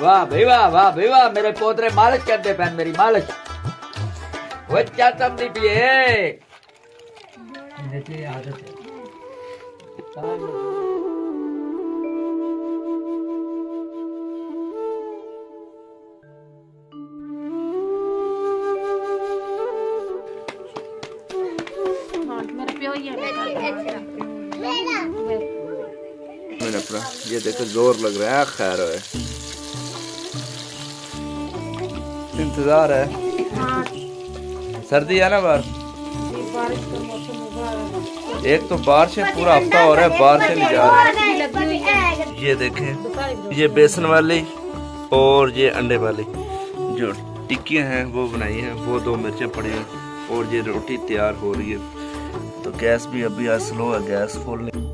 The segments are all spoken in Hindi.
वाह भाई वाह, वाह भाई वाह, मेरे पोतरे मालिश करते पैन मेरी मालिश। वो क्या समझी पिए आदत है। ये देखो जोर लग रहा है, खैर है इंतजार है। सर्दी है ना बाहर, एक तो बारिश है, पूरा हफ्ता हो रहा है बारिश नहीं जा रही। ये देखें, ये बेसन वाली और ये अंडे वाली जो टिक्कियाँ हैं वो बनाई हैं, वो 2 मिर्चें पड़ी हैं और ये रोटी तैयार हो रही है। तो गैस भी अभी आज स्लो है, गैस फुल नहीं।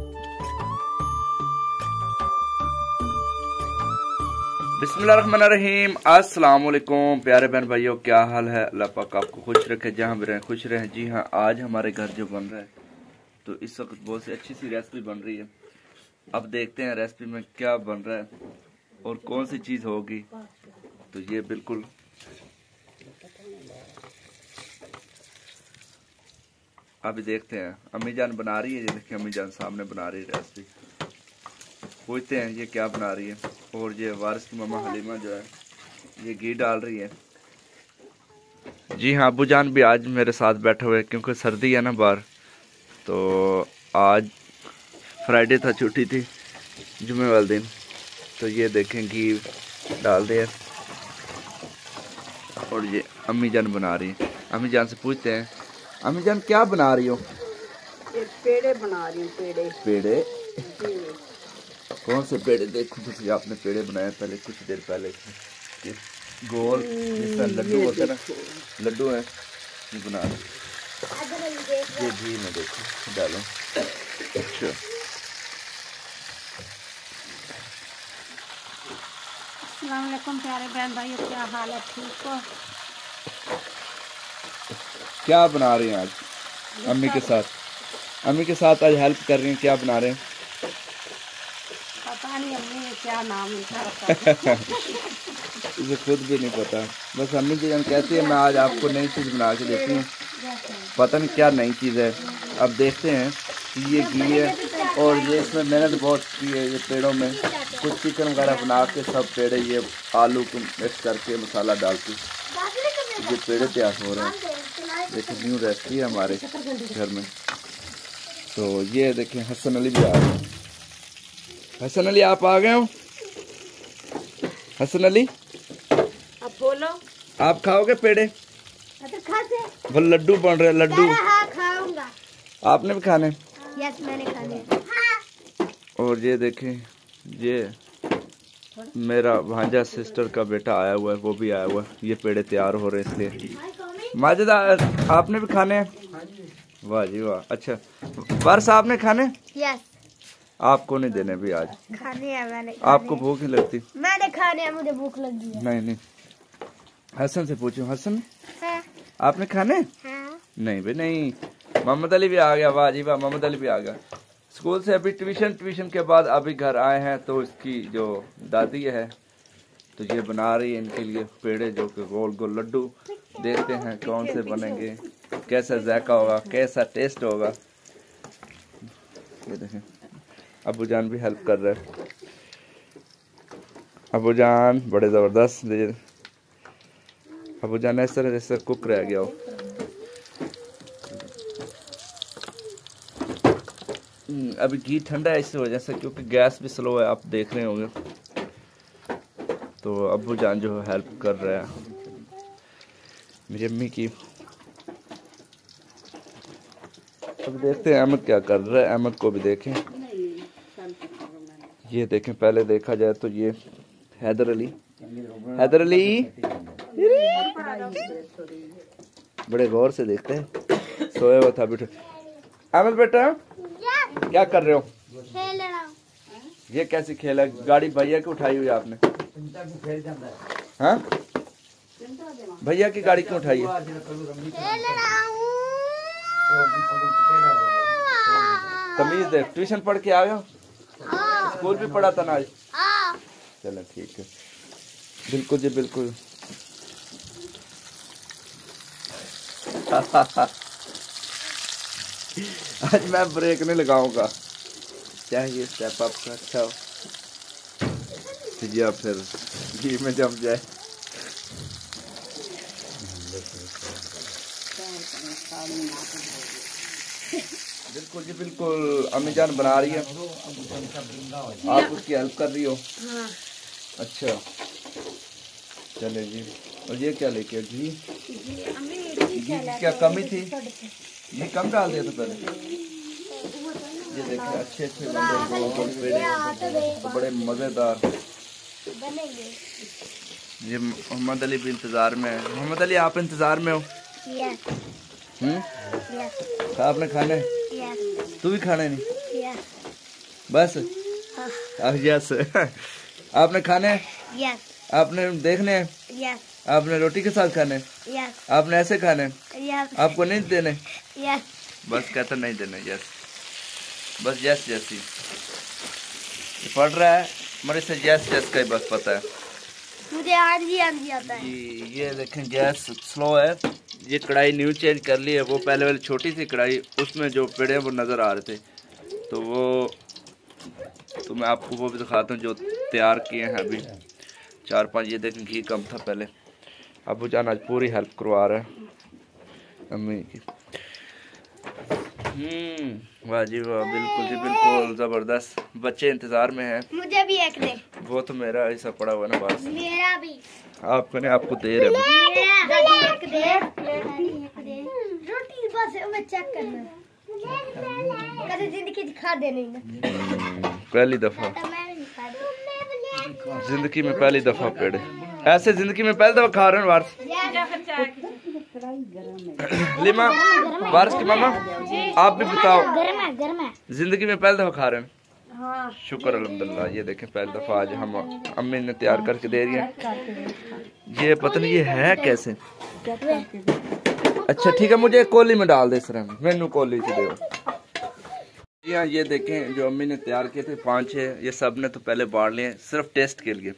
बिस्मिल्लाहिर्रहमानिर्रहीम, अस्सलाम वालेकुम प्यारे बहन भाइयों, क्या हाल है? अल्लाह पाक आपको खुश रखे, जहाँ भी रहें खुश रहें। जी हाँ, आज हमारे घर जो बन रहा है तो इस वक्त बहुत सी अच्छी सी रेसिपी बन रही है। अब देखते हैं रेसिपी में क्या बन रहा है और कौन सी चीज़ होगी। तो ये बिल्कुल अभी देखते हैं। अम्मी जान बना रही है, ये देखिए अम्मी जान सामने बना रही है रेसिपी। पूछते हैं ये क्या बना रही है। और ये वारिस की मम्मा हलीमा जो है ये घी डाल रही है। जी हाँ, अबू जान भी आज मेरे साथ बैठे हुए क्योंकि सर्दी है ना बाहर। तो आज फ्राइडे था, छुट्टी थी जुमे वाले दिन। तो ये देखें घी डाल दिया और ये अम्मी जान बना रही है। अम्मी जान से पूछते हैं, अम्मी जान क्या बना रही हो? पेड़े बना रही हूँ। पेड़े पेड़े कौन से पेड़े? देखो तो आपने पेड़े बनाए पहले, कुछ देर पहले गोल जिस तरह लड्डू होते हैं ना, लड्डू है ये बना रहे। ये घी में देखो डालो। अच्छा, अस्सलाम वालेकुम प्यारे बहन भाइयों, क्या हाल है? ठीक हो? क्या बना रही हैं आज अम्मी के साथ? अम्मी के साथ आज हेल्प कर रही हैं, क्या बना रहे हैं? पता नहीं अम्मी ने क्या नाम लिखा रखा इसे खुद भी नहीं पता। बस अम्मी जी हम कहती है मैं आज आपको नई चीज़ बना के देती हूँ, पता नहीं क्या नई चीज़ है। अब देखते हैं कि ये घी है और ये इसमें मेहनत बहुत की है। ये पेड़ों में कुछ चिकन वगैरह बना के सब पेड़े ये आलू को मिक्स करके मसाला डाल के ये पेड़े तैयार हो रहे हैं। देखिए न्यू रेसिपी है हमारे घर में। तो ये देखें हसन अली भी आ गए हैं। हसन अली आप आ गए हो? हसन अली अब बोलो, आप खाओगे पेड़े? वो लड्डू बन रहे, लड्डू। हाँ, खाऊंगा। आपने भी खाने? यस, मैंने खाने। और ये देखें, ये मेरा भांजा सिस्टर का बेटा आया हुआ है, वो भी आया हुआ है। ये पेड़े तैयार हो रहे हैं इसलिए। माजिद आपने भी खाने हैं? वाह जी वाह। अच्छा वारिस आपने खाने? यस। आपको नहीं देने भी आज? खाने हैं मैंने। आपको भूख नहीं लगती? मैंने खाने हैं, मुझे भूख लगी है। नहीं नहीं, हसन से पूछो। हसन हाँ। आपने खाने? हाँ। नहीं भाई नहीं। मोहम्मद अली भी आ गया, वाह जी वाह, मोहम्मद अली भी आ गया स्कूल से। अभी ट्यूशन के बाद अभी घर आए हैं। तो इसकी जो दादी है तो ये बना रही है इनके लिए पेड़े, जो कि गोल गोल लड्डू। देखते हैं कौन से बनेंगे, कैसा जायका होगा, कैसा टेस्ट होगा। ये देखें अबू जान भी हेल्प कर रहे हैं। अबू जान बड़े ज़बरदस्त। अबू जान ऐसा जैसे कुक रह गया हो। अभी घी ठंडा है इस वजह से, क्योंकि गैस भी स्लो है, आप देख रहे होंगे। तो अबू जान जो है हेल्प कर रहे हैं मेरी अम्मी की। अब देखते हैं अहमद क्या कर रहा है, अहमद को भी देखें। ये देखें, पहले देखा जाए तो ये हैदर अली, हैदर अली बड़े गौर से देखते हैं, सोया हुआ था बेटा। अहमद बेटा क्या कर रहे हो? खेल रहा हूँ। ये कैसी खेल है? गाड़ी भैया की उठाई हुई आपने? हाँ, भैया की गाड़ी क्यों उठाई है? खेल रहा हूँ। तमीज दे। ट्यूशन पढ़ के आ गए हो? स्कूल भी पढ़ा था ना आज? चलो ठीक है। बिल्कुल जी बिल्कुल। आज मैं ब्रेक नहीं लगाऊंगा, चाहिए स्टेप अप का अच्छा हो या फिर घी में जम जाए। बिल्कुल जी बिल्कुल, अम्मी जान बना रही है, आप उसकी हेल्प कर रही हो। हाँ। अच्छा चले जी। और ये क्या लेके घी? घी की क्या कमी थी? घी कम डाल दिया था पहले। ये देखें अच्छे अच्छे बंदे गोल पेड़े बड़े मजेदार। ये मोहम्मद अली भी इंतजार में है। मोहम्मद अली आप इंतजार में हो? आपने खाना है? तू भी खाना नहीं? बस यस। आपने खाने हैं? आपने देखने हैं? आपने रोटी के साथ खाने? आपने ऐसे खाने? आपको नहीं देने? बस कहता नहीं देने। यस बस यस यस ही पढ़ रहा है, मेरे से यस यस का ही बस पता है मुझे। आज ही आता है। ये देखें गैस स्लो है। ये कढ़ाई न्यू चेंज कर ली है। वो पहले वाली छोटी सी कढ़ाई, उसमें जो पेड़े वो नज़र आ रहे थे, तो मैं आपको वो भी दिखाता हूँ जो तैयार किए हैं अभी 4-5। ये देखें घी कम था पहले। अबू जान आज पूरी हेल्प करवा रहा है अम्मी की। वाह जी वाह, बिल्कुल जी बिल्कुल ज़बरदस्त। बच्चे इंतज़ार में हैं। मुझे भी एक दे। वो तो मेरा ऐसा पड़ा हुआ ना बस। मेरा भी। आपको नहीं, आपको दे रहे एक दे। रोटी बस मैं चेक करना। कभी जिंदगी दिखा दे नहीं ना। पहली दफा जिंदगी में पहली दफा पेड़े ऐसे जिंदगी में पहली दफा खा रहे हैं वारस। लिमा वारस की मामा आप भी बताओ, जिंदगी में पहली दफा खा रहे हैं? हाँ। शुक्र अल्हम्दुलिल्लाह। ये देखें पहली दफा आज हम अम्मी ने तैयार करके दे रही है। ये पता नहीं ये है कैसे। अच्छा ठीक है, मुझे कोली में डाल दे सर, मैनू कोली से दो। जी हाँ, ये देखें जो अम्मी ने तैयार किए थे 5-6, ये सब ने तो पहले बाढ़ लिए सिर्फ टेस्ट के लिए।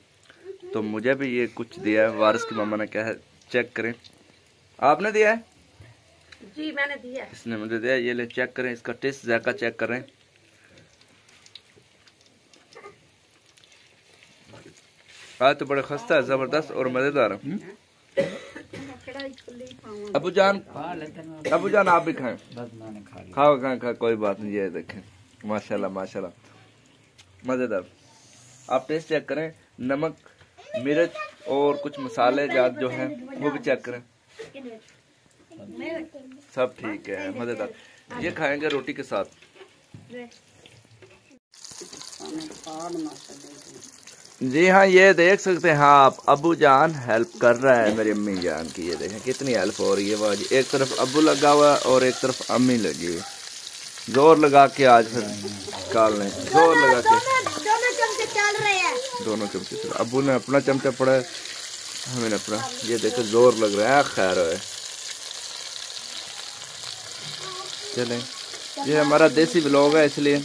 तो मुझे भी ये कुछ दिया है, वारिस की मामा ने कहा है चेक करें। आपने दिया है? जी मैंने दिया। इसने मुझे दिया, ये ले चेक करें, इसका टेस्ट जायका चेक करें। आज तो बड़ा खस्ता है, जबरदस्त और मजेदार है। अबू जान आप भी खाएं। खाओ खाओ कोई बात नहीं। ये देखें माशाल्लाह माशाल्लाह मजेदार। आप टेस्ट चेक करें, नमक मिर्च और कुछ मसाले जात जो हैं वो भी चेक करें, सब ठीक है मजेदार। ये खाएंगे रोटी के साथ। जी हाँ, ये देख सकते हैं आप, अबू जान हेल्प कर रहा है मेरी अम्मी जान की। ये देखें कितनी हेल्प हो रही है। वाह जी, एक तरफ अबू लगा हुआ और एक तरफ अम्मी लगी हुई। जोर लगा के आज फिर काल लें, जोर लगा के दोनों चमचे चल रहे हैं। दोनों चमचे। अबू ने अपना चमचा पड़ा है, हमें अपना। ये देखो जोर लग रहा है। खैर है, चलें। ये हमारा देसी व्लॉग है, इसलिए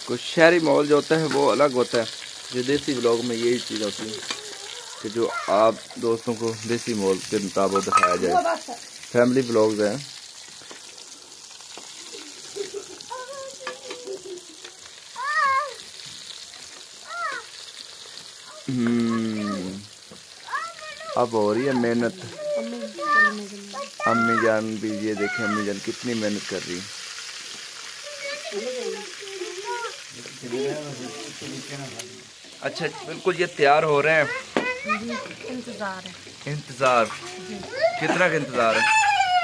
कुछ शहरी माहौल जो होता है वो अलग होता है। जो देसी व्लॉग में यही चीज़ होती है कि जो आप दोस्तों को देसी माहौल के मुताबिक दिखाया जाए। फैमिली व्लॉग्स हैं। अब हो रही है मेहनत। अम्मी जान भी, ये देखें अम्मी जान कितनी मेहनत कर रही है। अच्छा बिल्कुल, ये तैयार हो रहे हैं। इंतजार है। इंतजार कितना का इंतजार है?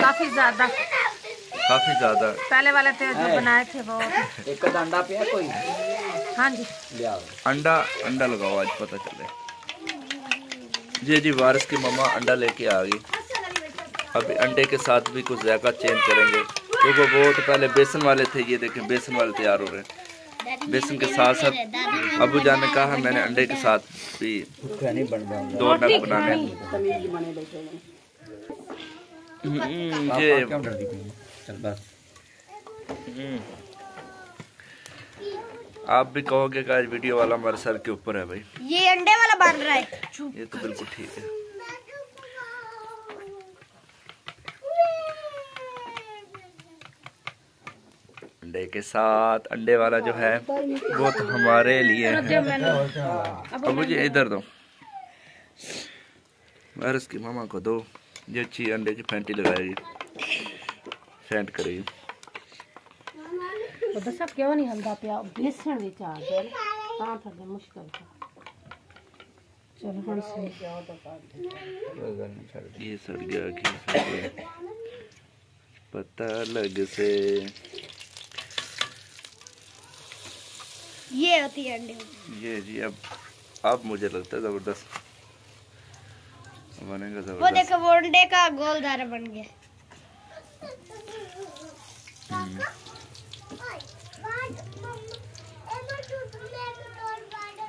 काफी ज्यादा। काफी ज्यादा। पहले वाले थे जो बनाए थे वो। एक अंडा पिया कोई? हाँ जी। अंडा लगाओ आज पता चले। जी जी, वारिस की मम्मा अंडा लेके आ गई। अभी अंडे के साथ भी कुछ जायका चेंज करेंगे, क्योंकि वो तो पहले बेसन वाले थे। ये देखें बेसन वाले तैयार हो रहे हैं। बेसन के साथ साथ अबू जान ने कहा मैंने अंडे के साथ भी 2 नग बनाने। आप भी कहोगे कि आज वीडियो वाला हमारे सर के ऊपर है भाई। ये अंडे वाला बन रहा है। ये तो बिल्कुल ठीक है। अंडे के साथ अंडे वाला जो है वो तो हमारे लिए है। अब मुझे इधर दो, वारिस की मामा को दो, ये अच्छी अंडे की फेंटी लगाएगी, फेंट करेगी। तो सब क्यों नहीं हल्दा पिया बेसन भी चाह दे हां थोड़ा मुश्किल था। चलो हम से ये सड़ गया कि पता लग से। ये होती है अंडे। ये जी अब मुझे लगता है जबरदस्त बनेगा, वो जबरदस्त। देखो वो अंडे का गोलदार बन गया।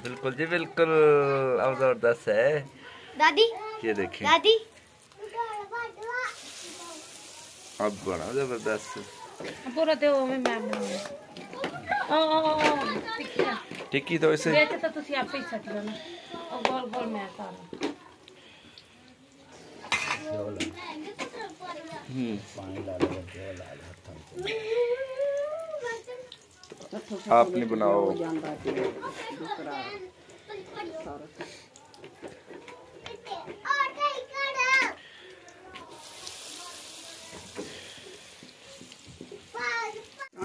बिल्कुल जी बिल्कुल, अब जबरदस्त है। दादी ये देखिए दादी अब बना जबरदस्त। पूरा दे मैं बनाऊंगा। टिक्की तो इसे बेच तो तुसी आपे ही सट लेना और गोल गोल मैं सारा। आप नहीं बनाओ।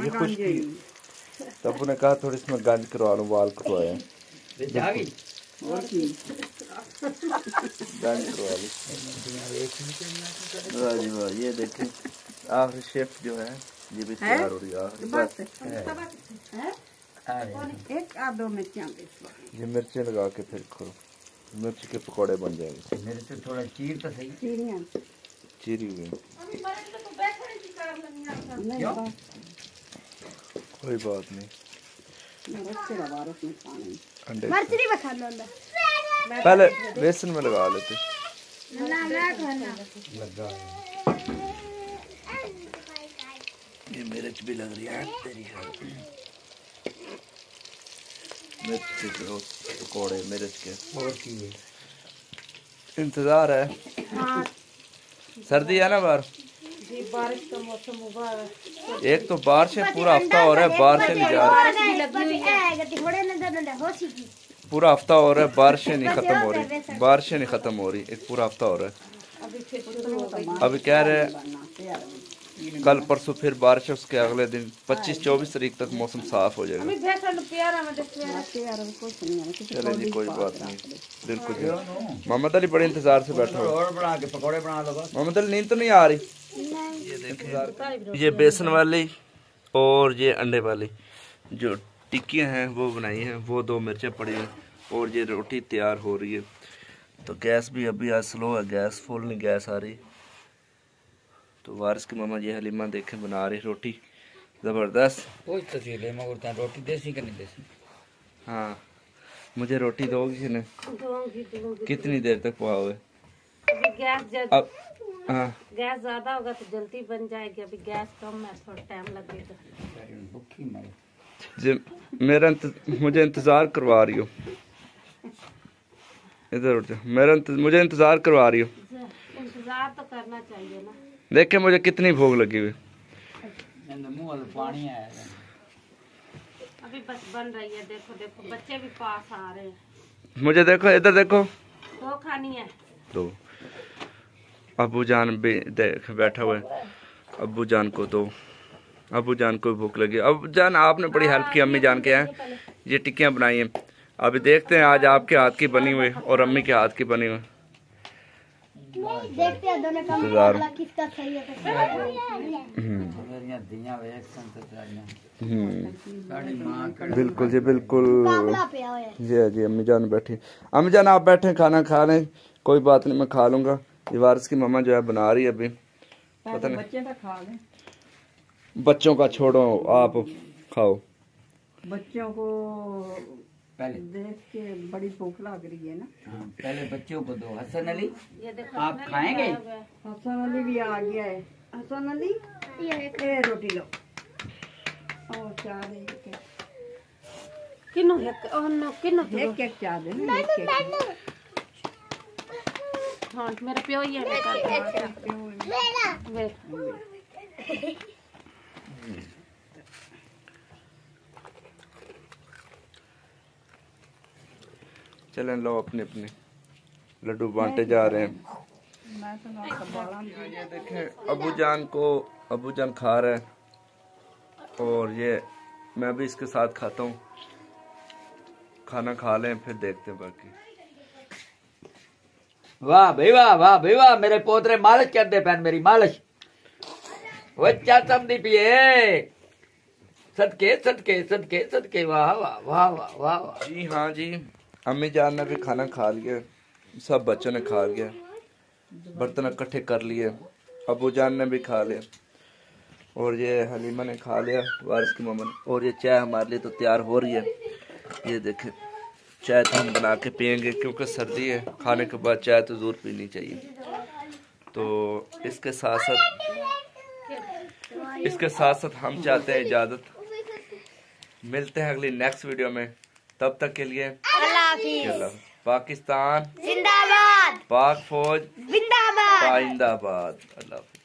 ये खुशकी तब ने कहा थोड़ी इसमें गंज करवा लो, बाल कटवाए गंज करवा लो। वाह जी वाह, ये देखें आखिरी शेफ जो है ये भी तैयार हो रही है। एक आ दो मिर्चियां ये मिर्चें लगा के फिर करो, मिर्च के पकौड़े बन जाएंगे। मेरे से थोड़ा चीर तो सही। चीरी हुई कोई बात नहीं। अंडे मर्च नहीं बखाना अंदर। पहले बेसन में लगा लेते। ये मिर्च भी लग रही है तेरी मिर्च के पकौड़े, मिर्च के इंतजार है। सर्दी है ना बाहर, बारिश का मौसम हुआ है। एक तो बारिश है, पूरा हफ्ता हो रहा है बारिशें नहीं जा रही। पूरा हफ्ता हो रहा है बारिशें नहीं खत्म हो रही, बारिशें नहीं खत्म हो रही, एक पूरा हफ्ता हो रहा है। अभी कह रहे हैं कल परसों फिर बारिश है, उसके अगले दिन 25-24 तारीख तक मौसम साफ हो जाएगा। चले जी कोई बात नहीं, बिल्कुल जी। मोहम्मद अली बड़े इंतजार से बैठा हुआ। बना के पकौड़े बना लो बस। मोहम्मद अली नींद तो नहीं आ रही। ये देखें, ये बेसन वाली और ये अंडे वाली जो टिक्कियाँ हैं वो बनाई हैं, वो 2 मिर्चें पड़ी हैं और ये रोटी तैयार हो रही है। तो गैस भी अभी आज स्लो है, गैस फुल नहीं गैस आ रही। तो वारिस की मामा ये हलीमा देखें बना रही रोटी ज़बरदस्त। पूछ तो सी ले मगर रोटी देसी कि नहीं देसी। हाँ मुझे रोटी दोगी कि नहीं? कितनी देर तक पकाओगे? अभी गैस अब हाँ गैस ज्यादा होगा तो जल्दी बन जाएगी, अभी गैस कम है थोड़ा टाइम लगेगा। मुझे इंतजार करवा रही हो, इधर उठ जाओ। मुझे इंतजार करवा रही हो। इंतजार तो करना चाहिए ना। देखे मुझे कितनी भूख लगी हुई। मुंह में पानी आया है। अभी बस बन रही है, देखो देखो बच्चे भी पास आ रहे हैं। मुझे देखो, इधर देखो। 2 खानी है। 2 अबू जान भी देख बैठा हुआ है, अबू जान को दो। अबू जान को भूख लगी। अबू जान आपने बड़ी हेल्प की अम्मी जान के हैं, ये टिक्कियाँ बनाई हैं। अभी देखते हैं आज आपके हाथ की बनी हुई और अम्मी के हाथ की बनी हुई। देखते हैं दोनों का मुकाबला किसका सही है। बिल्कुल जी बिल्कुल। मुकाबला पे आया है। जी जी अम्मी जान बैठी। अम्मी जान आप बैठे खाना खा लें, कोई बात नहीं मैं खा लूंगा। ये वारिस की मम्मा जो है बना रही है अभी, पता नहीं बच्चे तो खा लें। बच्चों का छोड़ो आप खाओ। बच्चों को पहले देख के बड़ी भूख लग रही है ना। हाँ, पहले बच्चों को दो। हसन अली ये देखो आप खाएंगे? हसन अली भी आ गया है। हसन अली ये रोटी लो और चाय किन्नू एक ओनो किन्नू एक एक चाह दे ना, एक एक हाँ मेरा प्यो ही है वे चलें लो अपने अपने लड्डू बांटे जा रहे हैं। मैं तो ना कबाड़ा ये देखें अबू जान खा रहे हैं और ये मैं भी इसके साथ खाता हूँ। खाना खा लें फिर देखते हैं बाकी। वाह भाई वाह, वाह भाई वाह, मेरे पोतरे मालिश करते पैन मेरी मालिश। वो चाचम दी पिए सदके सदके सदके सदके। वाह वाह वाह वाह वाह वाह। जी हाँ जी, अम्मी जान ने भी खाना खा लिया, सब बच्चों ने खा लिया, बर्तन इकट्ठे कर लिए, अबू जान ने भी खा लिया और ये हलीमा ने खा लिया, वारिस की मम्मा ने। और ये चाय हमारे लिए तो तैयार हो रही है। ये देखें चाय तो हम बना के पियेंगे क्योंकि सर्दी है, खाने के बाद चाय तो ज़रूर पीनी चाहिए। तो इसके साथ साथ हम चाहते हैं इजाज़त, मिलते हैं अगली नेक्स्ट वीडियो में। तब तक के लिए अल्लाह हाफिज। पाकिस्तान जिंदाबाद। पाक फौज जिंदाबाद। पाइंदाबाद। अल्लाह हाफिज।